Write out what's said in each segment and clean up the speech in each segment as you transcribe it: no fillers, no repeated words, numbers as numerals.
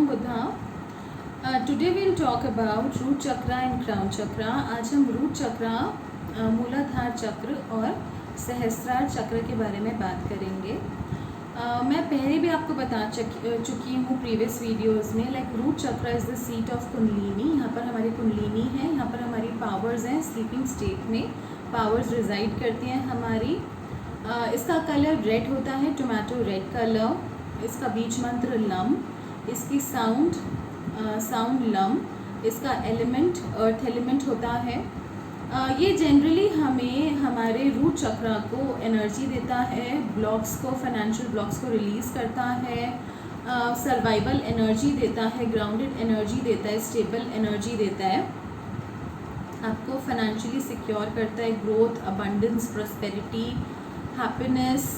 from Buddha. Today we will talk about root chakra and crown chakra. आज हम root चक्रा, मूलाधार चक्र और सहस्त्रार चक्र के बारे में बात करेंगे. मैं पहले भी आपको बता चुकी हूँ प्रीवियस वीडियोस में. लाइक रूट चक्र is the seat of kundalini. यहाँ पर हमारी कुंडलिनी है, यहाँ पर हमारी पावर्स हैं. स्लीपिंग स्टेट में पावर्स रिजाइड करती हैं हमारी. इसका कलर रेड होता है, टोमेटो रेड कलर. इसका बीज मंत्र लम. इसकी साउंड लम. इसका एलिमेंट अर्थ एलिमेंट होता है. ये जनरली हमें हमारे रूट चक्रा को एनर्जी देता है, ब्लॉक्स को, फाइनेंशियल ब्लॉक्स को रिलीज़ करता है, सर्वाइवल एनर्जी देता है, ग्राउंडेड एनर्जी देता है, स्टेबल एनर्जी देता है, आपको फाइनेंशियली सिक्योर करता है, growth, abundance, prosperity, happiness,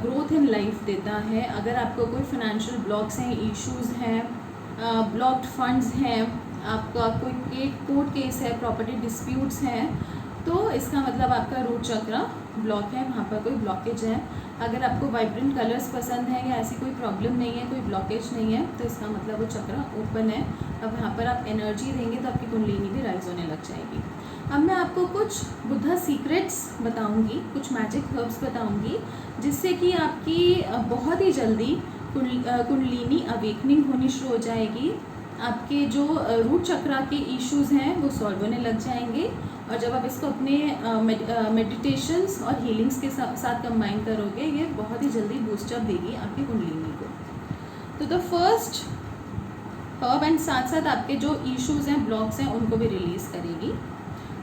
growth in life देता है. अगर आपको कोई फाइनेंशियल ब्लॉक्स हैं, इश्यूज़ हैं, ब्लॉक्ड फंड्स हैं, आपका कोई कोर्ट केस है, प्रॉपर्टी डिस्प्यूट्स हैं, तो इसका मतलब आपका रूट चक्रा ब्लॉक है, वहाँ पर कोई ब्लॉकेज है. अगर आपको वाइब्रेंट कलर्स पसंद है या ऐसी कोई प्रॉब्लम नहीं है, कोई ब्लॉकेज नहीं है, तो इसका मतलब वो चक्रा ओपन है. अब यहाँ पर आप एनर्जी देंगे तो आपकी कुंडलिनी भी राइज होने लग जाएगी. अब मैं आपको कुछ बुद्धा सीक्रेट्स बताऊंगी, कुछ मैजिक हर्ब्स बताऊंगी, जिससे कि आपकी बहुत ही जल्दी कुंडलिनी अवेकनिंग होनी शुरू हो जाएगी. आपके जो रूट चक्रा के इश्यूज़ हैं वो सॉल्व होने लग जाएंगे. और जब आप इसको अपने मेडिटेशंस और हीलिंग्स के साथ कंबाइन करोगे, ये बहुत ही जल्दी बूस्टअप देगी आपकी कुंडलिनी को. तो द फर्स्ट हर्ब एंड साथ साथ आपके जो इश्यूज़ हैं, ब्लॉक्स हैं, उनको भी रिलीज़ करेगी.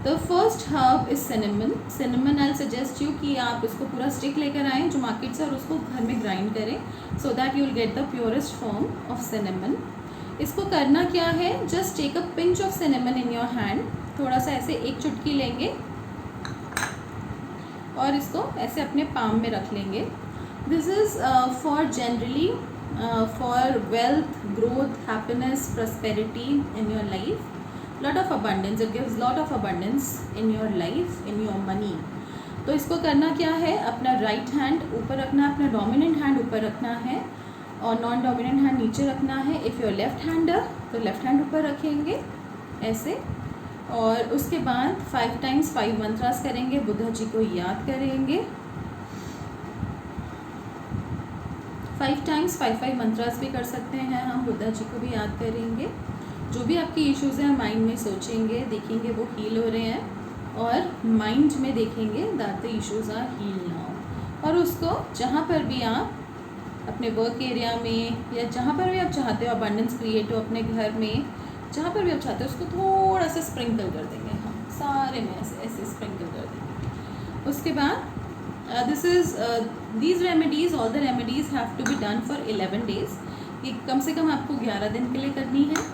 The first herb is cinnamon. Cinnamon I suggest you कि आप इसको पूरा स्टिक लेकर आएँ जो मार्केट से, और उसको घर में ग्राइंड करें so that you will get the purest form of cinnamon. इसको करना क्या है, just take a pinch of cinnamon in your hand. थोड़ा सा ऐसे एक चुटकी लेंगे और इसको ऐसे अपने पाम में रख लेंगे. This is for generally for wealth, growth, happiness, prosperity in your life, lot of abundance. It gives lot of abundance in your life, in your money. तो इसको करना क्या है, अपना राइट हैंड ऊपर रखना है, अपना डोमिनेंट हैंड ऊपर रखना है और नॉन डोमिनेंट हैंड नीचे रखना है. इफ़ यूर लेफ्ट हैंडर तो लेफ्ट हैंड ऊपर रखेंगे ऐसे. और उसके बाद 5 टाइम्स 5 मंत्रास करेंगे, बुद्धा जी को याद करेंगे. 5 टाइम्स 5 मंत्रास भी कर सकते हैं हम, बुद्धा जी को भी याद करेंगे. जो भी आपकी इश्यूज़ हैं माइंड में सोचेंगे, देखेंगे वो हील हो रहे हैं, और माइंड में देखेंगे that the issues are heal now. और उसको जहाँ पर भी आप अपने वर्क एरिया में या जहाँ पर भी आप चाहते हो अबंडेंस क्रिएट हो, अपने घर में जहाँ पर भी आप चाहते हो, उसको थोड़ा सा स्प्रिंकल कर देंगे हम सारे में, ऐसे ऐसे स्प्रिंकल कर देंगे. उसके बाद these remedies, all the remedies have to be done for 11 days. ये कम से कम आपको 11 दिन के लिए करनी है.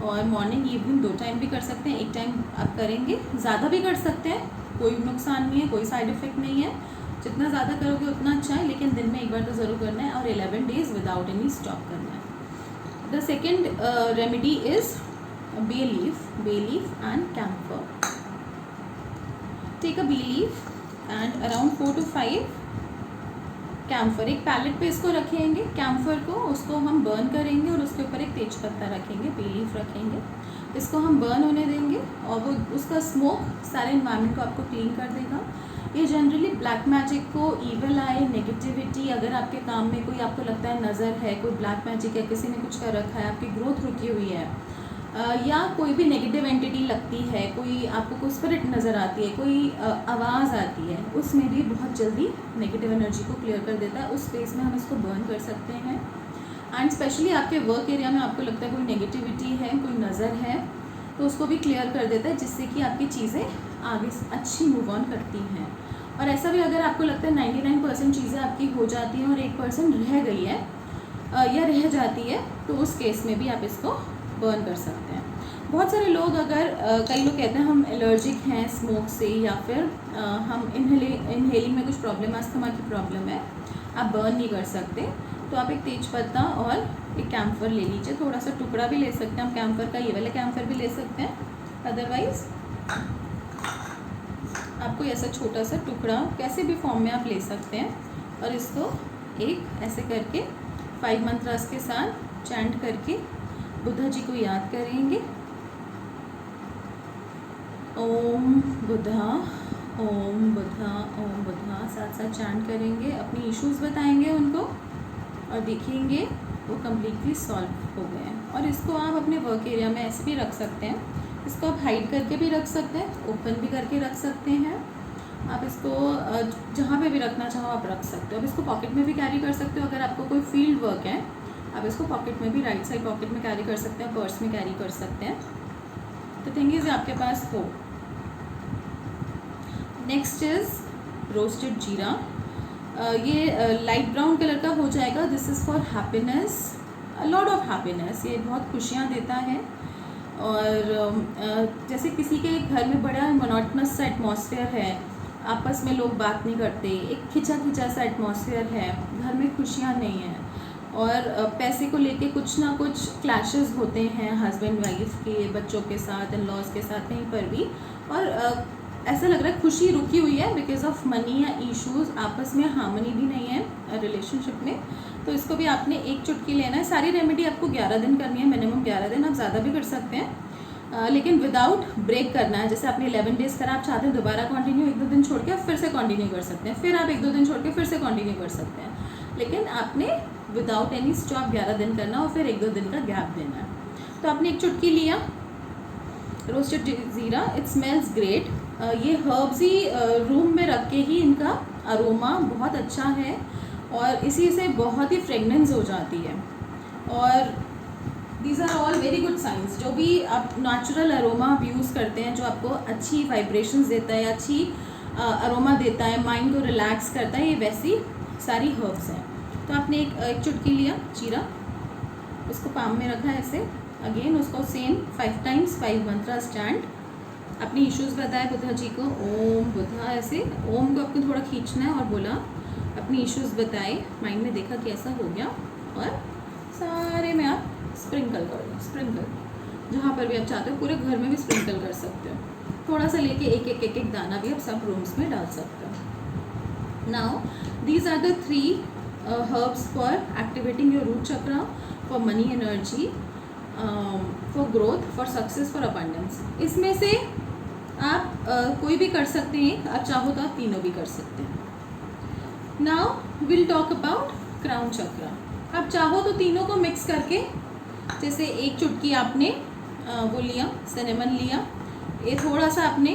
और मॉर्निंग इवनिंग 2 टाइम भी कर सकते हैं, 1 टाइम आप करेंगे. ज़्यादा भी कर सकते हैं, कोई नुकसान नहीं है, कोई साइड इफ़ेक्ट नहीं है. जितना ज़्यादा करोगे उतना अच्छा है, लेकिन दिन में एक बार तो ज़रूर करना है, और 11 डेज़ विदाउट एनी स्टॉप करना है. The second remedy is bay leaf and camphor. Take a bay leaf and around 4 to 5 camphor. एक पैलेट पे इसको रखेंगे कैम्फर को, उसको हम बर्न करेंगे और उसके ऊपर एक तेज पत्ता रखेंगे, बे लीफ रखेंगे. इसको हम बर्न होने देंगे और वो उसका स्मोक सारे इन्वायरमेंट को आपको क्लीन कर देगा. ये जनरली ब्लैक मैजिक को, इवल आई, नेगेटिविटी, अगर आपके काम में कोई आपको लगता है नज़र है, कोई ब्लैक मैजिक है, किसी ने कुछ कर रखा है, आपकी ग्रोथ रुकी हुई है, या कोई भी नेगेटिव एंटिटी लगती है, कोई आपको कोई स्पिरिट नज़र आती है, कोई आवाज़ आती है, उसमें भी बहुत जल्दी नेगेटिव एनर्जी को क्लियर कर देता है. उस स्पेस में हम इसको बर्न कर सकते हैं. एंड स्पेशली आपके वर्क एरिया में आपको लगता है कोई नेगेटिविटी है, कोई नज़र है, तो उसको भी क्लियर कर देता है, जिससे कि आपकी चीज़ें आगे अच्छी मूव ऑन करती हैं. और ऐसा भी अगर आपको लगता है 99% चीज़ें आपकी हो जाती हैं और 1% रह गई है या रह जाती है, तो उस केस में भी आप इसको बर्न कर सकते हैं. बहुत सारे लोग, अगर कई लोग कहते हैं हम एलर्जिक हैं स्मोक से, या फिर हम इनहेलिंग में कुछ प्रॉब्लम है, अस्थमा की प्रॉब्लम है, आप बर्न नहीं कर सकते, तो आप एक तेज पत्ता और एक कैम्फर ले लीजिए. थोड़ा सा टुकड़ा भी ले सकते हैं हम कैम्फर का, ये वाला कैम्फर भी ले सकते हैं. अदरवाइज़ आपको ऐसा छोटा सा टुकड़ा कैसे भी फॉर्म में आप ले सकते हैं. और इसको एक ऐसे करके 5 मंत्रास के साथ चैंट करके बुद्धा जी को याद करेंगे। ओम बुद्धा, ओम बुद्धा, ओम बुद्धा, साथ साथ चैंट करेंगे, अपनी इश्यूज़ बताएंगे उनको और देखेंगे वो कम्प्लीटली सॉल्व हो गए हैं। और इसको आप अपने वर्क एरिया में ऐसे भी रख सकते हैं, इसको आप हाइड करके भी रख सकते हैं, ओपन भी करके रख सकते हैं। आप इसको जहाँ पे भी रखना चाहो आप रख सकते हो। अब इसको पॉकेट में भी कैरी कर सकते हो, अगर आपको कोई फील्ड वर्क है आप इसको पॉकेट में भी, राइट साइड पॉकेट में कैरी कर सकते हैं, पर्स में कैरी कर सकते हैं। तो थिंग इज आपके पास हो। नेक्स्ट इज रोस्टेड जीरा। ये लाइट ब्राउन कलर का हो जाएगा। This is for happiness, a lot of happiness. ये बहुत खुशियाँ देता है। और जैसे किसी के घर में बड़ा मोनोटनस सा एटमॉस्फेयर है, आपस में लोग बात नहीं करते, एक खिंचा खिंचा सा एटमॉस्फेयर है, घर में खुशियाँ नहीं हैं और पैसे को लेके कुछ ना कुछ क्लैशेस होते हैं हस्बैंड वाइफ के, बच्चों के साथ, इन लॉज के साथ, कहीं पर भी। और ऐसा लग रहा है खुशी रुकी हुई है बिकॉज ऑफ मनी या इश्यूज़, आपस में हार्मनी भी नहीं है रिलेशनशिप में। तो इसको भी आपने एक चुटकी लेना है। सारी रेमेडी आपको 11 दिन करनी है, मिनिमम 11 दिन, आप ज़्यादा भी कर सकते हैं, लेकिन विदाउट ब्रेक करना है। जैसे आपने 11 डेज़ करा, आप चाहते हैं दोबारा कंटिन्यू, 1-2 दिन छोड़ के आप फिर से कंटिन्यू कर सकते हैं, फिर आप 1-2 दिन छोड़ के फिर से कंटिन्यू कर सकते हैं, लेकिन आपने विदाउट एनी स्टॉप 11 दिन करना और फिर 1-2 दिन का गैप देना है। तो आपने एक चुटकी लिया रोस्टेड जीरा, इट स्मेल्स ग्रेट। ये हर्ब्स ही रूम में रख के ही इनका अरोमा बहुत अच्छा है और इसी से बहुत ही फ्रेगनेंस हो जाती है। और these are all very good science. जो भी आप नेचुरल अरोमा आप यूज़ करते हैं, जो आपको अच्छी वाइब्रेशंस देता है, अच्छी अरोमा देता है, माइंड को रिलैक्स करता है, ये वैसी सारी हर्ब्स हैं। तो आपने एक चुटकी लिया जीरा, उसको पाम में रखा ऐसे, अगेन उसको सेम 5 टाइम्स 5 मंत्रास चैंट, अपनी इश्यूज़ बताए बुद्धा जी को, ओम बुद्धा, ऐसे ओम को आपको थोड़ा खींचना है और बोला, अपनी इश्यूज़ बताए, माइंड में देखा कैसा हो गया और सारे में आप स्प्रिंकल कर दो। स्प्रिंकल जहाँ पर भी आप चाहते हो, पूरे घर में भी स्प्रिंकल कर सकते हो। थोड़ा सा लेके एक दाना भी आप सब रूम्स में डाल सकते हो। Now these are the 3 herbs for activating your root chakra, for money energy, for growth, for success, for abundance। इसमें से आप कोई भी कर सकते हैं, आप चाहो तो आप तीनों भी कर सकते हैं। Now will talk about crown chakra. आप चाहो तो तीनों को मिक्स करके, जैसे एक चुटकी आपने वो लिया, सिनेमन लिया, ये थोड़ा सा आपने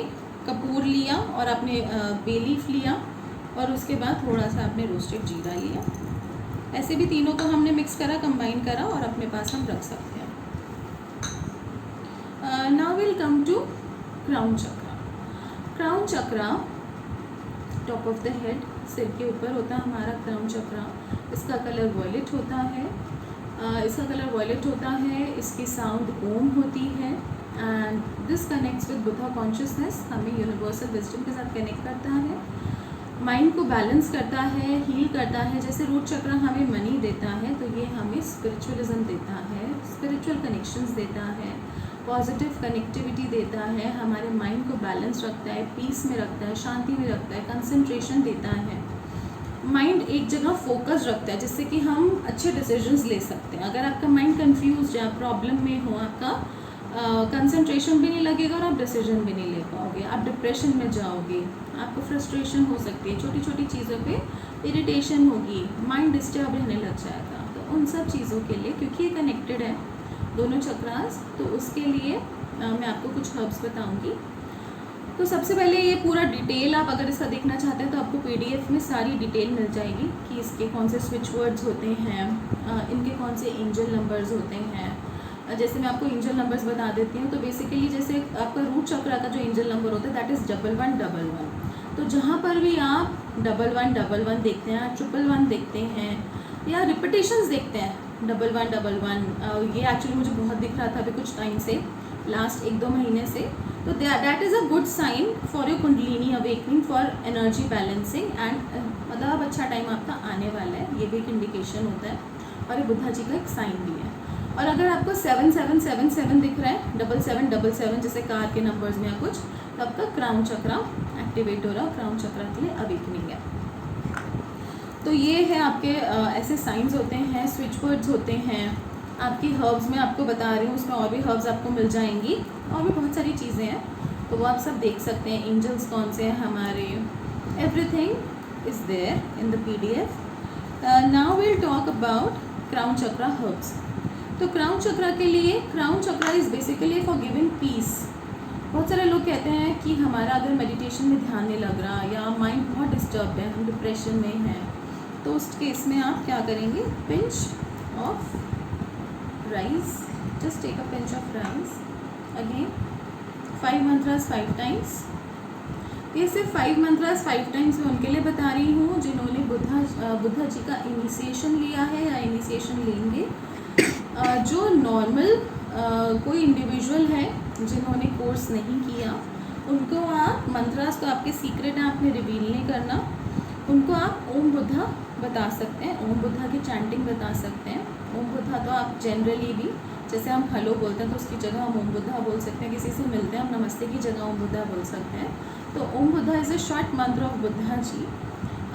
कपूर लिया और आपने बे लीफ लिया और उसके बाद थोड़ा सा आपने रोस्टेड जीरा लिया। ऐसे भी तीनों को हमने मिक्स करा, कंबाइन करा और अपने पास हम रख सकते हैं। Now will come to crown chakra. Crown chakra top of the head, सिर के ऊपर होता है हमारा क्राउन चक्रा। इसका कलर वॉयलेट होता है, इसकी साउंड ओम होती है and this connects with Buddha consciousness, हमें यूनिवर्सल विजडम के साथ कनेक्ट करता है, माइंड को बैलेंस करता है, हील करता है। जैसे रूट चक्र हमें मनी देता है, तो ये हमें स्पिरिचुअलिज्म देता है, स्पिरिचुअल कनेक्शंस देता है, पॉजिटिव कनेक्टिविटी देता है, हमारे माइंड को बैलेंस रखता है, पीस में रखता है, शांति में रखता है, कंसंट्रेशन देता है, माइंड एक जगह फोकस रखता है, जिससे कि हम अच्छे डिसीजंस ले सकते हैं। अगर आपका माइंड कंफ्यूज या प्रॉब्लम में हो, आपका कंसंट्रेशन भी नहीं लगेगा और आप डिसीजन भी नहीं ले पाओगे, आप डिप्रेशन में जाओगे, आपको फ्रस्ट्रेशन हो सकती है, छोटी छोटी चीज़ों पे इरिटेशन होगी, माइंड डिस्टर्ब रहने लग जाएगा। तो उन सब चीज़ों के लिए, क्योंकि ये कनेक्टेड है दोनों चक्रास, तो उसके लिए मैं आपको कुछ हर्ब्स बताऊंगी। तो सबसे पहले ये पूरा डिटेल आप अगर इसका देखना चाहते हैं तो आपको PDF में सारी डिटेल मिल जाएगी कि इसके कौन से स्विच वर्ड्स होते हैं, इनके कौन से एंजल नंबर्स होते हैं। जैसे मैं आपको एंजल नंबर्स बता देती हूँ, तो बेसिकली जैसे आपका रूट चक्रा का जो एंजल नंबर होता है दैट इज़ 1111। तो जहाँ पर भी आप 1111 देखते हैं, 111 देखते हैं या रिपीटेशंस देखते हैं 1111, ये एक्चुअली मुझे बहुत दिख रहा था अभी कुछ टाइम से, लास्ट 1-2 महीने से, तो that is a good sign for your kundalini awakening, for energy balancing and मतलब अच्छा टाइम आपका आने वाला है, ये भी एक इंडिकेशन होता है और ये बुद्धा जी का एक साइन भी है। और अगर आपको 7777 दिख रहा है, 7777 जैसे कार के नंबर्स में या कुछ, तो आपका क्राउन चक्रा एक्टिवेट हो रहा है, क्राउन चक्रा के लिए अवेकनिंग है। तो ये है आपके ऐसे साइंस होते हैं, स्विच वर्ड्स होते हैं, आपकी हर्ब्स में आपको बता रही हूँ, उसमें और भी हर्ब्स आपको मिल जाएंगी और भी बहुत सारी चीज़ें हैं, तो वो आप सब देख सकते हैं। एंजल्स कौन से हैं हमारे, everything is there in the PDF। Now will talk about crown chakra herbs. तो क्राउन चक्रा के लिए, crown chakra is basically for giving peace. बहुत सारे लोग कहते हैं कि हमारा अगर मेडिटेशन में ध्यान नहीं लग रहा या माइंड बहुत डिस्टर्ब है, हम डिप्रेशन में हैं, तो उस केस में आप क्या करेंगे, pinch of rice, just take a pinch of rice, again 5 mantras 5 times. ये सिर्फ 5 मंत्रास 5 टाइम्स मैं उनके लिए बता रही हूँ जिन्होंने बुद्धा जी का इनिशिएशन लिया है या इनिशिएशन लेंगे। जो नॉर्मल कोई इंडिविजुअल है जिन्होंने कोर्स नहीं किया, उनको आप मंत्रास तो आपके सीक्रेट हैं, आपने रिवील नहीं करना, उनको आप ओम बुद्धा बता सकते हैं, ओम बुद्धा की चैंटिंग बता सकते हैं। ओम बुद्धा तो आप जनरली भी, जैसे हम हेलो बोलते हैं तो उसकी जगह हम ओम बुद्धा बोल सकते हैं, किसी से मिलते हैं हम नमस्ते की जगह ओम बुद्धा बोल सकते हैं। तो ओम बुद्धा इज़ अ शॉर्ट मंत्र ऑफ बुद्धा जी,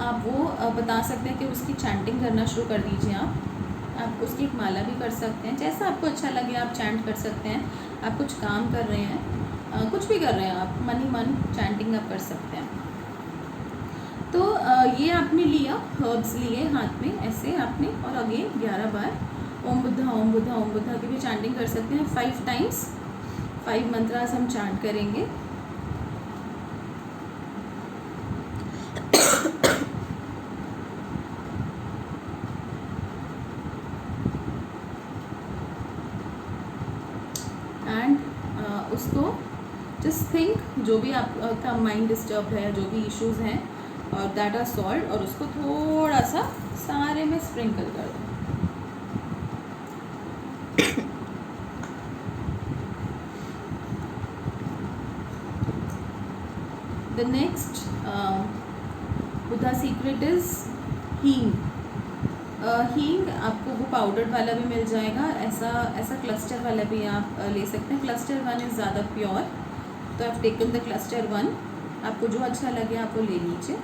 आप वो बता सकते हैं कि उसकी चैंटिंग करना शुरू कर दीजिए। आप उसकी एक माला भी कर सकते हैं, जैसा आपको अच्छा लगे आप चैंट कर सकते हैं। आप कुछ काम कर रहे हैं, कुछ भी कर रहे हैं, आप मन ही मन चैंटिंग आप कर सकते हैं। तो ये आपने लिया, हर्ब्स लिए हाथ में ऐसे आपने, और अगेन 11 बार ओम बुद्धा ओम बुद्धा ओम बुद्धा की भी चैंटिंग कर सकते हैं। 5 टाइम्स 5 मंत्रास हम चैंट करेंगे। एंड उसको जस्ट थिंक, जो भी आपका माइंड डिस्टर्ब है, जो भी इश्यूज हैं, और दैट आर सॉल्व, और उसको थोड़ा सा सारे में स्प्रिंकल कर दो। The next Buddha secret is हींग। हींग आपको वो पाउडर वाला भी मिल जाएगा, ऐसा क्लस्टर वाला भी आप ले सकते हैं। क्लस्टर 1 इज़ ज़्यादा प्योर, तो आप टेकन द क्लस्टर 1, आपको जो अच्छा लगे आप वो ले लीजिए।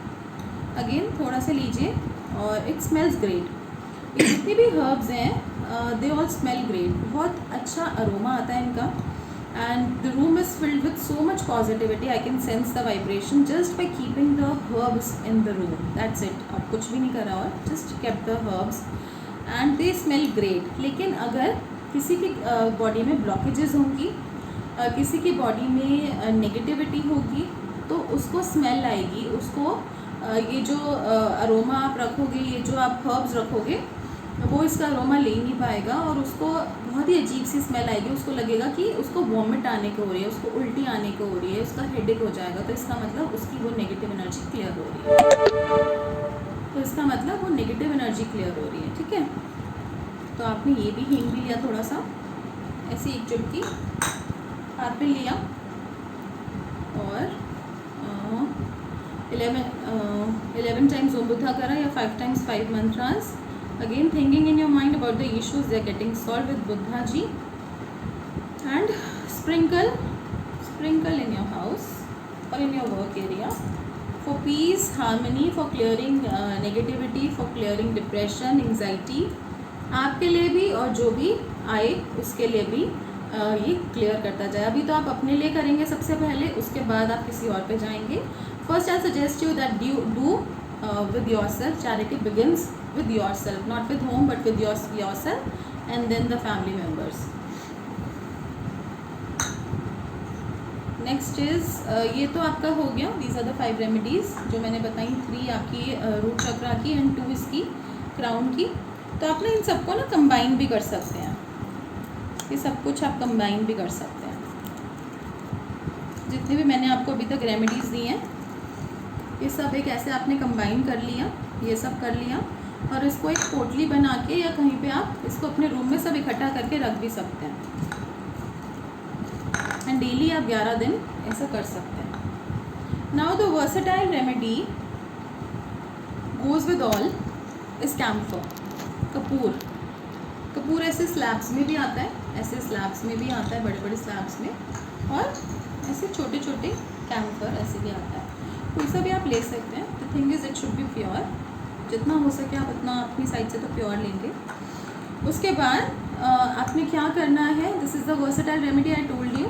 अगेन थोड़ा सा लीजिए, और इट स्मेल्स ग्रेट। ये जितनी भी हर्ब्स हैं दे ऑल स्मेल ग्रेट, बहुत अच्छा अरोमा आता है इनका। And the room is filled with so much positivity, I can sense the vibration just by keeping the herbs in the room, that's it. आप कुछ भी नहीं करा, और just keep the herbs and they smell great. लेकिन अगर किसी की बॉडी में ब्लॉकेजेस होंगी, किसी की बॉडी में नेगेटिविटी होगी, तो उसको स्मेल आएगी, उसको ये जो अरोमा आप रखोगे, ये जो आप हर्ब्स रखोगे, वो इसका अरोमा ले नहीं पाएगा, और उसको बहुत ही अजीब सी स्मेल आएगी। उसको लगेगा कि उसको वॉमिट आने को हो रही है, उसको उल्टी आने को हो रही है, उसका हेडेक हो जाएगा, तो इसका मतलब उसकी वो नेगेटिव एनर्जी क्लियर हो रही है, तो इसका मतलब वो नेगेटिव एनर्जी क्लियर हो रही है, ठीक है। तो आपने ये भी हींग भी लिया, थोड़ा सा ऐसे एक चुटकी हाथ में लिया, और 11 टाइम्स ओम बुद्धा करा, या 5 times 5 mantras. Again thinking in your mind about the issues they are getting solved with Buddha ji, and sprinkle in your house or in your work area for peace, harmony, for clearing negativity, for clearing depression, anxiety, आपके लिए भी और जो भी आए उसके लिए भी ये क्लियर करता जाए। अभी तो आप अपने लिए करेंगे सबसे पहले, उसके बाद आप किसी और पे जाएंगे। First I suggest you that do with yourself. Charity begins with yourself, not with home but with yourself, and then the family members. Next is ये तो आपका हो गया, these are the 5 remedies जो मैंने बताई, 3 आपकी रूट चक्रा की एंड 2 इसकी क्राउन की। तो आप ना इन सबको ना कंबाइन भी कर सकते हैं, ये सब कुछ आप कंबाइन भी कर सकते हैं। जितने भी मैंने आपको अभी तक रेमेडीज़ दी हैं, ये सब एक ऐसे आपने कंबाइन कर लिया, ये सब कर लिया, और इसको एक पोटली बना के या कहीं पे आप इसको अपने रूम में सब इकट्ठा करके रख भी सकते हैं, एंड डेली आप 11 दिन ऐसा कर सकते हैं। Now the versatile remedy goes with all is camphor, कपूर ऐसे स्लैब्स में भी आता है, ऐसे स्लैब्स में भी आता है, बड़े बड़े स्लैब्स में, और ऐसे छोटे छोटे कैम्फर ऐसे भी आता है, कोई सा भी आप ले सकते हैं। The thing is it should be pure, जितना हो सके आप उतना अपनी साइड से तो प्योर लेंगे। उसके बाद आपने क्या करना है, this is the versatile remedy I told you.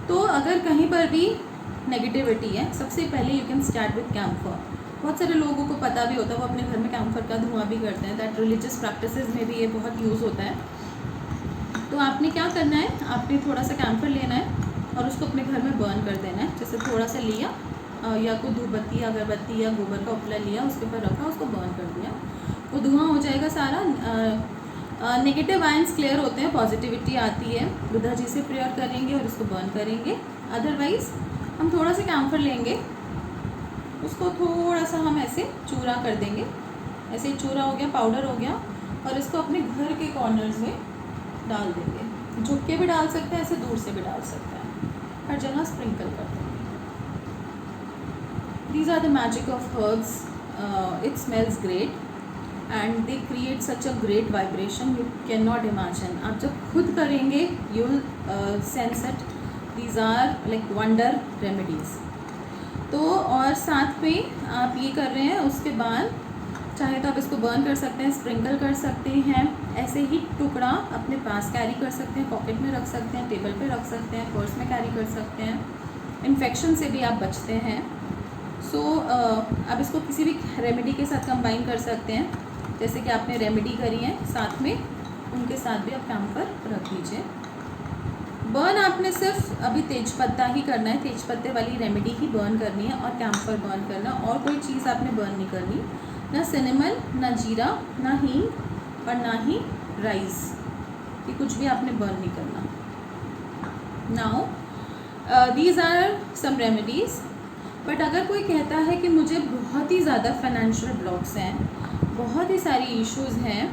तो अगर कहीं पर भी नेगेटिविटी है, सबसे पहले you can start with camphor. बहुत सारे लोगों को पता भी होता है, वो अपने घर में कैम्फर का धुआं भी करते हैं, दैट रिलीजियस प्रैक्टिसेस में भी ये बहुत यूज़ होता है। तो आपने क्या करना है, आपने थोड़ा सा कैम्फर लेना है और उसको अपने घर में बर्न कर देना है। जैसे थोड़ा सा लिया या कोई धूपबत्ती, अगरबत्ती या गोबर का उपला लिया, उसके ऊपर रखा, उसको बर्न कर दिया, वो धुआं हो जाएगा सारा। नेगेटिव आयंस क्लियर होते हैं, पॉजिटिविटी आती है। बुद्धा जी से प्रेयर करेंगे और उसको बर्न करेंगे। अदरवाइज़ हम थोड़ा सा कैम्फर लेंगे, उसको थोड़ा सा हम ऐसे चूरा कर देंगे, ऐसे चूरा हो गया, पाउडर हो गया, और इसको अपने घर के कॉर्नर्स में डाल देंगे। झुक के भी डाल सकते हैं, ऐसे दूर से भी डाल सकते हैं, हर जगह स्प्रिंकल कर देंगे। These are the magic of herbs. It smells great and they create such a great vibration you cannot imagine. आप जब खुद करेंगे you will sense it. These are like wonder remedies. तो और साथ में आप ये कर रहे हैं, उसके बाद चाहे तो आप इसको बर्न कर सकते हैं, स्प्रिंकल कर सकते हैं, ऐसे ही टुकड़ा अपने पास कैरी कर सकते हैं, पॉकेट में रख सकते हैं, टेबल पे रख सकते हैं, पर्स में कैरी कर सकते हैं। इन्फेक्शन से भी आप बचते हैं। सो आप इसको किसी भी रेमेडी के साथ कंबाइन कर सकते हैं। जैसे कि आपने रेमेडी करी है, साथ में उनके साथ भी आप कैम्फर रख लीजिए। बर्न आपने सिर्फ अभी तेजपत्ता ही करना है, तेजपत्ते वाली रेमेडी ही बर्न करनी है और कैम्फर बर्न करना, और कोई चीज़ आपने बर्न नहीं करनी, ना सिनेमन, ना जीरा, ना हींग और ना ही राइस, ये कुछ भी आपने बर्न नहीं करना। Now these are some remedies. But अगर कोई कहता है कि मुझे बहुत ही ज़्यादा फाइनेंशियल ब्लॉक्स हैं, बहुत ही सारी इश्यूज़ हैं,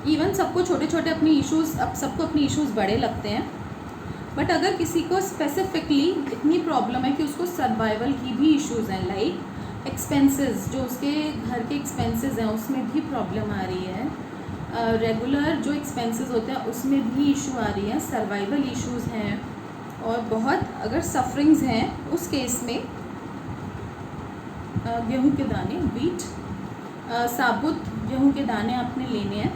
इवन सबको छोटे छोटे अपने इश्यूज़, अब सबको अपने इश्यूज़ बड़े लगते हैं, बट अगर किसी को स्पेसिफिकली इतनी प्रॉब्लम है कि उसको सर्वाइवल की भी इश्यूज़ हैं, लाइक एक्सपेंसेस, जो उसके घर के एक्सपेंसेस हैं उसमें भी प्रॉब्लम आ रही है, रेगुलर जो एक्सपेंसेस होते हैं उसमें भी इशू आ रही है, सर्वाइवल इश्यूज़ हैं, और बहुत अगर सफरिंग्स हैं, उस केस में गेहूं के दाने, व्हीट, साबुत गेहूं के दाने आपने लेने हैं,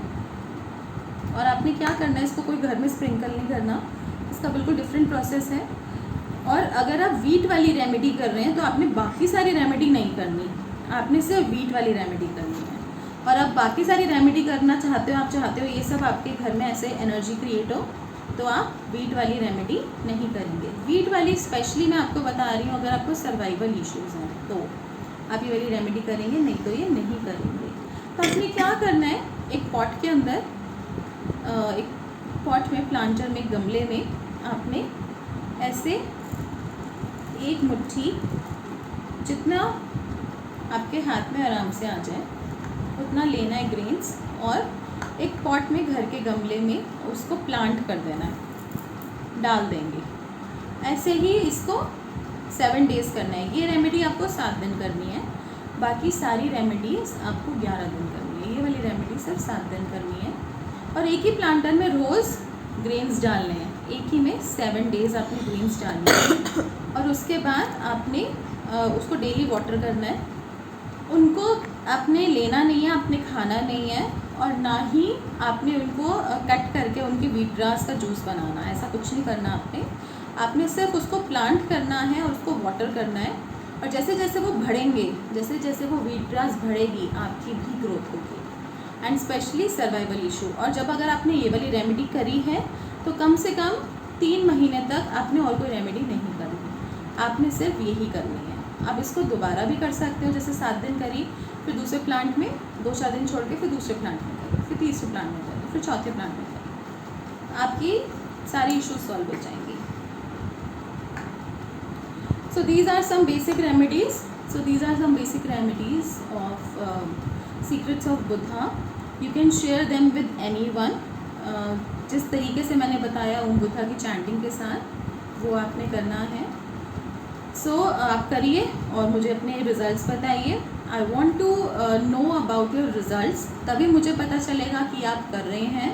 और आपने क्या करना है, इसको कोई घर में स्प्रिंकल नहीं करना, इसका बिल्कुल डिफरेंट प्रोसेस है। और अगर आप व्हीट वाली रेमेडी कर रहे हैं तो आपने बाकी सारी रेमेडी नहीं करनी, आपने सिर्फ व्हीट वाली रेमेडी करनी है। और आप बाकी सारी रेमेडी करना चाहते हो, आप चाहते हो ये सब आपके घर में ऐसे एनर्जी क्रिएट हो, तो आप व्हीट वाली रेमेडी नहीं करेंगे। व्हीट वाली स्पेशली मैं आपको बता रही हूँ, अगर आपको सर्वाइवल इश्यूज़ हैं तो आप ये वाली रेमेडी करेंगे, नहीं तो ये नहीं करेंगे। तो आपने क्या करना है, एक पॉट के अंदर, एक पॉट में, प्लांटर में, गमले में आपने ऐसे एक मुट्ठी, जितना आपके हाथ में आराम से आ जाए उतना लेना है ग्रेन्स, और एक पॉट में, घर के गमले में उसको प्लांट कर देना है, डाल देंगे। ऐसे ही इसको 7 डेज़ करना है। ये रेमेडी आपको 7 दिन करनी है, बाकी सारी रेमेडीज़ आपको 11 दिन करनी है। ये वाली रेमेडी सिर्फ 7 दिन करनी है, और एक ही प्लांटर में रोज़ ग्रेन्स डालने हैं, एक ही में 7 डेज़ आपने ग्रेन्स डालने हैं, और उसके बाद आपने उसको डेली वाटर करना है। उनको आपने लेना नहीं है, आपने खाना नहीं है, और ना ही आपने उनको कट करके उनकी व्हीट ग्रास का जूस बनाना है, ऐसा कुछ नहीं करना आपने सिर्फ उसको प्लांट करना है और उसको वाटर करना है। और जैसे जैसे वो बढ़ेंगे, जैसे जैसे वो व्हीट ग्रास बढ़ेगी, आपकी भी ग्रोथ होगी, एंड स्पेशली सर्वाइवल इशू। और जब अगर आपने ये वाली रेमेडी करी है तो कम से कम 3 महीने तक आपने और कोई रेमेडी नहीं करनी, आपने सिर्फ यही करनी है। आप इसको दोबारा भी कर सकते हो, जैसे 7 दिन करी, फिर दूसरे प्लांट में 2-4 दिन छोड़ के फिर दूसरे प्लांट में करें, फिर तीसरे प्लांट में करें, फिर चौथे प्लांट में करें, आपकी सारी इश्यूज सॉल्व हो जाएंगी। So these are some basic remedies. So these are some basic remedies of secrets of Buddha. You can share them with anyone. जिस तरीके से मैंने बताया ओम बुद्धा की चैंटिंग के साथ, वो आपने करना है। So आप करिए और मुझे अपने रिजल्ट्स बताइए। I want to know about your results. तभी मुझे पता चलेगा कि आप कर रहे हैं,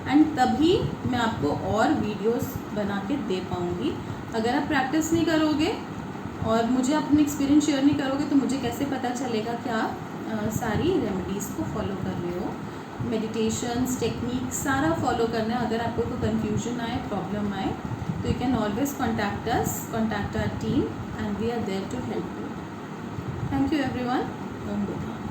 एंड तभी मैं आपको और वीडियोस बना के दे पाऊँगी। अगर आप प्रैक्टिस नहीं करोगे और मुझे अपने एक्सपीरियंस शेयर नहीं करोगे तो मुझे कैसे पता चलेगा कि आप सारी रेमेडीज़ को फॉलो कर रहे हो। मेडिटेशंस, टेक्निक सारा फॉलो करना है। अगर आपको कोई कन्फ्यूजन आए, प्रॉब्लम आए, तो you can always contact us, contact our team, and we are there to help you. Thank you everyone. Om Buddha.